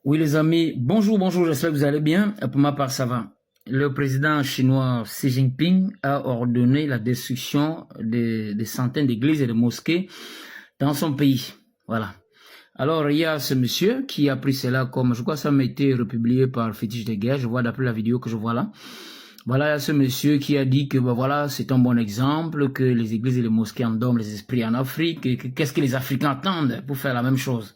Oui, les amis, bonjour, bonjour, j'espère que vous allez bien. Pour ma part, ça va. Le président chinois Xi Jinping a ordonné la destruction des centaines d'églises et de mosquées dans son pays. Voilà. Alors, il y a ce monsieur qui a pris cela comme, je crois que ça m'a été republié par Fétiche de Guerre, je vois d'après la vidéo que je vois là. Voilà, il y a ce monsieur qui a dit que, ben voilà, c'est un bon exemple, que les églises et les mosquées endorment les esprits en Afrique, et qu'est-ce que les Africains attendent pour faire la même chose.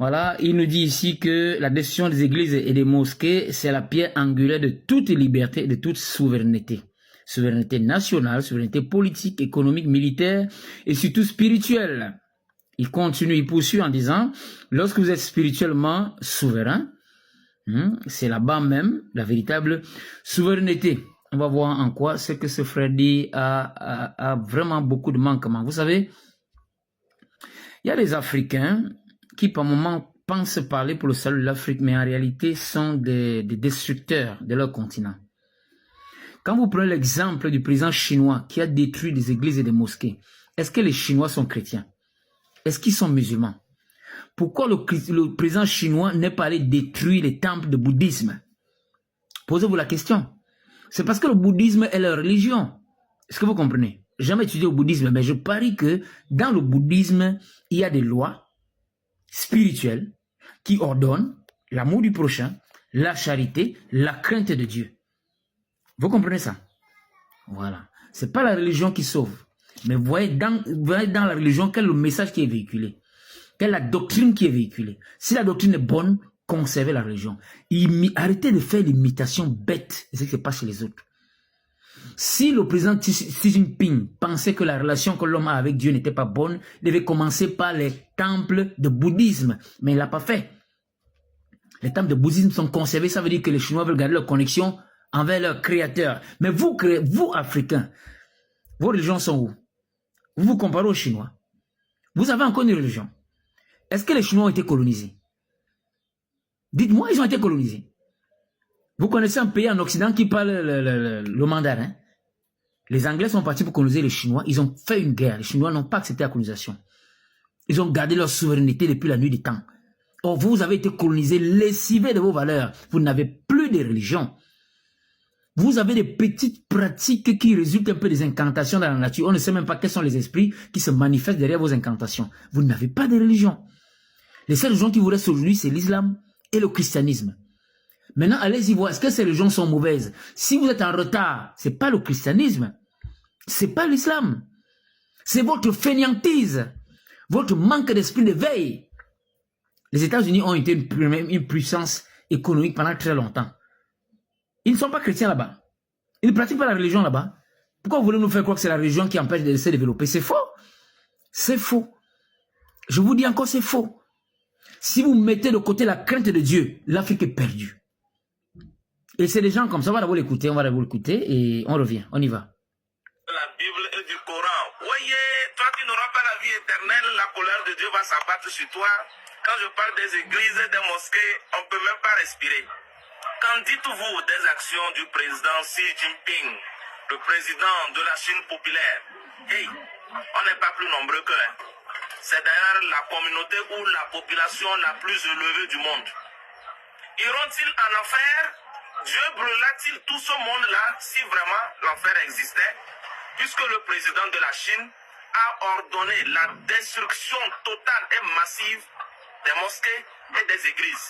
Voilà, il nous dit ici que la destruction des églises et des mosquées, c'est la pierre angulaire de toute liberté et de toute souveraineté. Souveraineté nationale, souveraineté politique, économique, militaire et surtout spirituelle. Il continue, il poursuit en disant, lorsque vous êtes spirituellement souverain, c'est là-bas même la souveraineté. On va voir en quoi c'est que ce frère dit a vraiment beaucoup de manquements. Vous savez, il y a des Africains qui par moments pensent parler pour le salut de l'Afrique, mais en réalité sont des destructeurs de leur continent. Quand vous prenez l'exemple du président chinois qui a détruit des églises et des mosquées, est-ce que les Chinois sont chrétiens? Est-ce qu'ils sont musulmans? Pourquoi le président chinois n'est pas allé détruire les temples de bouddhisme? Posez-vous la question. C'est parce que le bouddhisme est leur religion. Est-ce que vous comprenez? J'ai jamais étudié le bouddhisme, mais je parie que dans le bouddhisme, il y a des lois spirituelle qui ordonne l'amour du prochain, la charité, la crainte de Dieu. Vous comprenez ça? Voilà. C'est pas la religion qui sauve. Mais vous voyez dans la religion quel est le message qui est véhiculé. Quelle est la doctrine qui est véhiculée. Si la doctrine est bonne, conservez la religion. Arrêtez de faire l'imitation bête de ce qui se passe chez les autres. Si le président Xi Jinping pensait que la relation que l'homme a avec Dieu n'était pas bonne, il devait commencer par les temples de bouddhisme. Mais il ne l'a pas fait. Les temples de bouddhisme sont conservés, ça veut dire que les Chinois veulent garder leur connexion envers leur créateur. Mais vous, Africains, vos religions sont où? Vous vous comparez aux Chinois. Vous avez encore une religion. Est-ce que les Chinois ont été colonisés? Dites-moi, ils ont été colonisés. Vous connaissez un pays en Occident qui parle le mandarin? Les Anglais sont partis pour coloniser les Chinois. Ils ont fait une guerre. Les Chinois n'ont pas accepté la colonisation. Ils ont gardé leur souveraineté depuis la nuit des temps. Or, vous avez été colonisés, lessivés de vos valeurs. Vous n'avez plus de religion. Vous avez des petites pratiques qui résultent un peu des incantations dans la nature. On ne sait même pas quels sont les esprits qui se manifestent derrière vos incantations. Vous n'avez pas de religion. Les seules religions qui vous restent aujourd'hui, c'est l'islam et le christianisme. Maintenant, allez-y voir, est-ce que ces religions sont mauvaises? Si vous êtes en retard, ce n'est pas le christianisme, ce n'est pas l'islam. C'est votre fainéantise, votre manque d'esprit d'éveil. Les États-Unis ont été une puissance économique pendant très longtemps. Ils ne sont pas chrétiens là-bas. Ils ne pratiquent pas la religion là-bas. Pourquoi vous voulez nous faire croire que c'est la religion qui empêche de se développer? C'est faux. C'est faux. Je vous dis encore, c'est faux. Si vous mettez de côté la crainte de Dieu, l'Afrique est perdue. Et c'est des gens comme ça, on va d'abord l'écouter, et on revient, on y va. La Bible et du Coran. Voyez, toi tu n'auras pas la vie éternelle, la colère de Dieu va s'abattre sur toi. Quand je parle des églises et des mosquées, on ne peut même pas respirer. Qu'en dites-vous des actions du président Xi Jinping, le président de la Chine populaire? Hey, on n'est pas plus nombreux qu'eux. C'est d'ailleurs la communauté ou la population la plus élevée du monde. Iront-ils en enfer? Dieu brûlera-t-il tout ce monde-là si vraiment l'enfer existait? Puisque le président de la Chine a ordonné la destruction totale et massive des mosquées et des églises.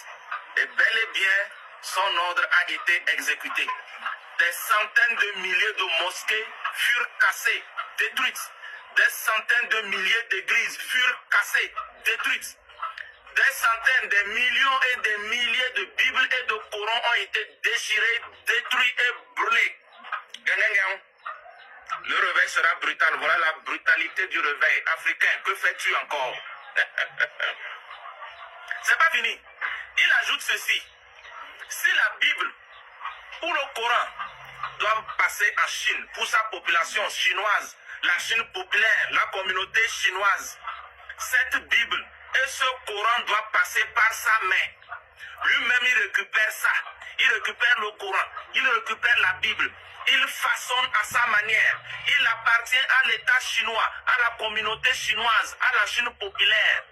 Et bel et bien, son ordre a été exécuté. Des centaines de milliers de mosquées furent cassées, détruites. Des centaines de milliers d'églises furent cassées, détruites. Des centaines, des millions et des milliers de Bibles et de Corans ont été déchirés, détruits et brûlés. Le réveil sera brutal. Voilà la brutalité du réveil africain. Que fais-tu encore? C'est pas fini. Il ajoute ceci. Si la Bible ou le Coran doivent passer en Chine pour sa population chinoise, la Chine populaire, la communauté chinoise, cette Bible et ce Coran doit passer par sa main. Lui-même, il récupère ça. Il récupère le Coran. Il récupère la Bible. Il façonne à sa manière. Il appartient à l'État chinois, à la communauté chinoise, à la Chine populaire.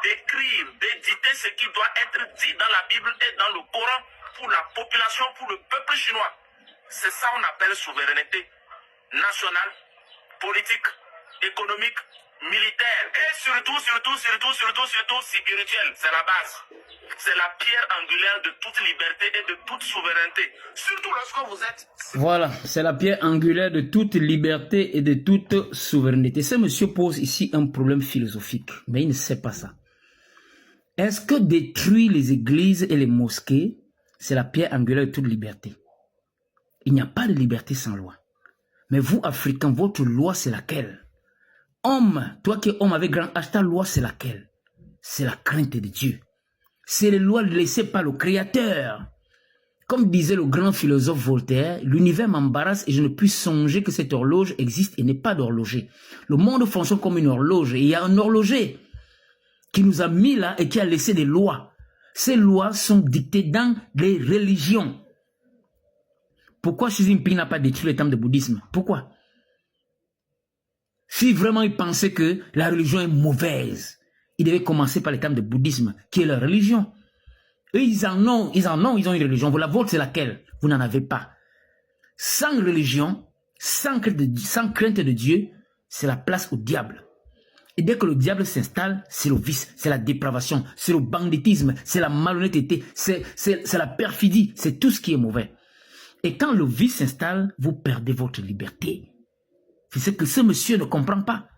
d'écrire, d'éditer ce qui doit être dit dans la Bible et dans le Coran pour la population, pour le peuple chinois. C'est ça qu'on appelle souveraineté nationale, politique, économique, militaire et surtout spirituelle. C'est la base. C'est la pierre angulaire de toute liberté et de toute souveraineté. Surtout lorsque vous êtes... Voilà, c'est la pierre angulaire de toute liberté et de toute souveraineté. Ce monsieur pose ici un problème philosophique, mais il ne sait pas ça. Est-ce que détruire les églises et les mosquées, c'est la pierre angulaire de toute liberté? Il n'y a pas de liberté sans loi. Mais vous, Africains, votre loi, c'est laquelle? Homme, toi qui es homme avec grand H, ta loi, c'est laquelle? C'est la crainte de Dieu. C'est les lois laissées par le Créateur. Comme disait le grand philosophe Voltaire, l'univers m'embarrasse et je ne puis songer que cette horloge existe et n'est pas d'horloger. Le monde fonctionne comme une horloge et il y a un horloger qui nous a mis là et qui a laissé des lois. Ces lois sont dictées dans les religions. Pourquoi Xi Jinping n'a pas détruit les temples de bouddhisme? Pourquoi? Si vraiment il pensait que la religion est mauvaise, il devait commencer par les temples de bouddhisme, qui est leur religion. Eux, ils ont une religion. La vôtre, c'est laquelle? Vous n'en avez pas. Sans religion, sans crainte de Dieu, c'est la place au diable. Et dès que le diable s'installe, c'est le vice, c'est la dépravation, c'est le banditisme, c'est la malhonnêteté, c'est la perfidie, c'est tout ce qui est mauvais. Et quand le vice s'installe, vous perdez votre liberté. C'est ce que ce monsieur ne comprend pas.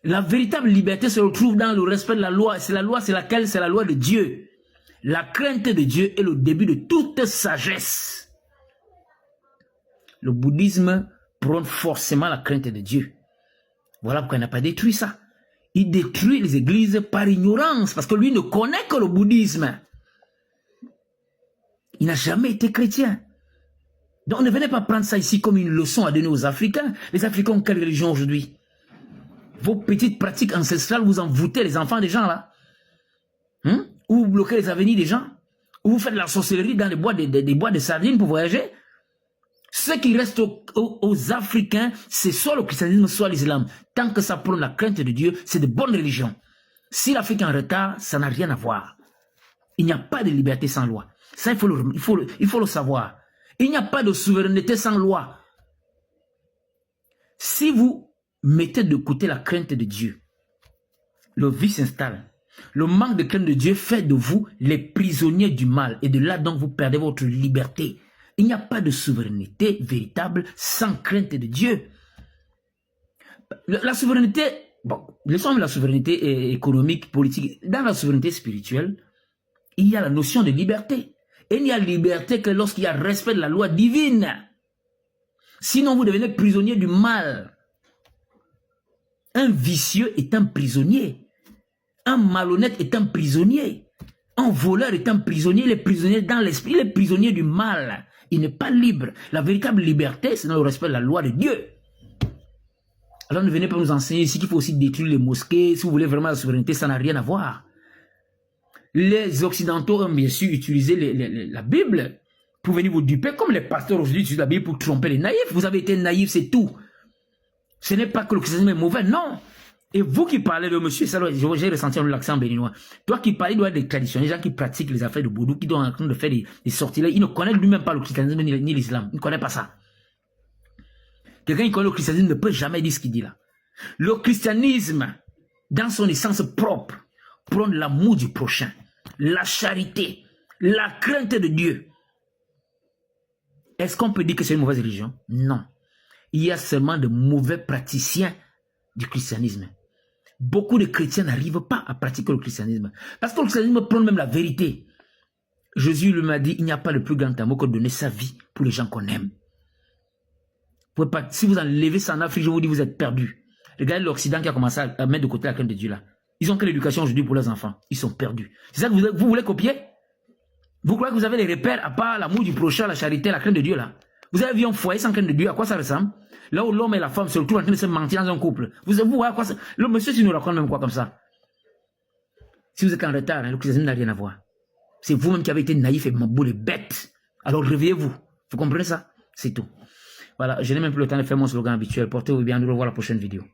La véritable liberté se retrouve dans le respect de la loi. Et c'est la loi, c'est laquelle? C'est la loi de Dieu. La crainte de Dieu est le début de toute sagesse. Le bouddhisme prône forcément la crainte de Dieu. Voilà pourquoi il n'a pas détruit ça. Il détruit les églises par ignorance, parce que lui ne connaît que le bouddhisme. Il n'a jamais été chrétien. Donc ne venez pas prendre ça ici comme une leçon à donner aux Africains. Les Africains ont quelle religion aujourd'hui? Vos petites pratiques ancestrales, vous envoûtez les enfants des gens là. Ou vous bloquez les avenirs des gens. Ou vous faites de la sorcellerie dans les bois des bois de sardines pour voyager. Ce qui reste aux Africains, c'est soit le christianisme, soit l'islam. Tant que ça prône la crainte de Dieu, c'est de bonnes religions. Si l'Afrique est en retard, ça n'a rien à voir. Il n'y a pas de liberté sans loi. Ça, il faut le savoir. Il n'y a pas de souveraineté sans loi. Si vous mettez de côté la crainte de Dieu, le vice s'installe. Le manque de crainte de Dieu fait de vous les prisonniers du mal. Et de là, donc, vous perdez votre liberté. Il n'y a pas de souveraineté véritable sans crainte de Dieu. La souveraineté, bon, laissons la souveraineté économique, politique. Dans la souveraineté spirituelle, il y a la notion de liberté. Et il n'y a liberté que lorsqu'il y a respect de la loi divine. Sinon, vous devenez prisonnier du mal. Un vicieux est un prisonnier. Un malhonnête est un prisonnier. Un voleur est un prisonnier. Il est prisonnier dans l'esprit. Il est prisonnier du mal. Il n'est pas libre. La véritable liberté, c'est dans le respect de la loi de Dieu. Alors ne venez pas nous enseigner ici qu'il faut aussi détruire les mosquées. Si vous voulez vraiment la souveraineté, ça n'a rien à voir. Les Occidentaux ont bien sûr utilisé la Bible pour venir vous duper, comme les pasteurs aujourd'hui utilisent la Bible pour tromper les naïfs. Vous avez été naïfs, c'est tout. Ce n'est pas que le christianisme est mauvais, non. Et vous qui parlez de monsieur, j'ai ressenti l'accent béninois. Toi qui parlez des traditionnels, les gens qui pratiquent les affaires de Boudou, qui sont en train de faire des sortilèges, ils ne connaissent lui-même pas le christianisme ni l'islam. Ils ne connaissent pas ça. Quelqu'un qui connaît le christianisme ne peut jamais dire ce qu'il dit là. Le christianisme, dans son essence propre, prône l'amour du prochain, la charité, la crainte de Dieu. Est-ce qu'on peut dire que c'est une mauvaise religion? Non. Il y a seulement de mauvais praticiens du christianisme. Beaucoup de chrétiens n'arrivent pas à pratiquer le christianisme. Parce que le christianisme prône même la vérité. Jésus lui m'a dit, il n'y a pas de plus grand amour que de donner sa vie pour les gens qu'on aime. Vous pouvez pas, si vous enlevez ça en Afrique, je vous dis, vous êtes perdus. Regardez l'Occident qui a commencé à mettre de côté la crainte de Dieu là. Ils ont que l'éducation aujourd'hui pour leurs enfants. Ils sont perdus. C'est ça que vous voulez copier? Vous croyez que vous avez les repères à part l'amour du prochain, la charité, la crainte de Dieu là? Vous avez vu un foyer sans crainte de Dieu, à quoi ça ressemble? Là où l'homme et la femme se retrouvent en train de se mentir dans un couple. Vous voyez à quoi ça? Le monsieur, tu nous raconte même quoi comme ça? Si vous êtes en retard, le christianisme n'a rien à voir. C'est vous-même qui avez été naïf et maboule et bête. Alors réveillez-vous. Vous comprenez ça? C'est tout. Voilà, je n'ai même plus le temps de faire mon slogan habituel. Portez-vous bien, nous revoilà la prochaine vidéo.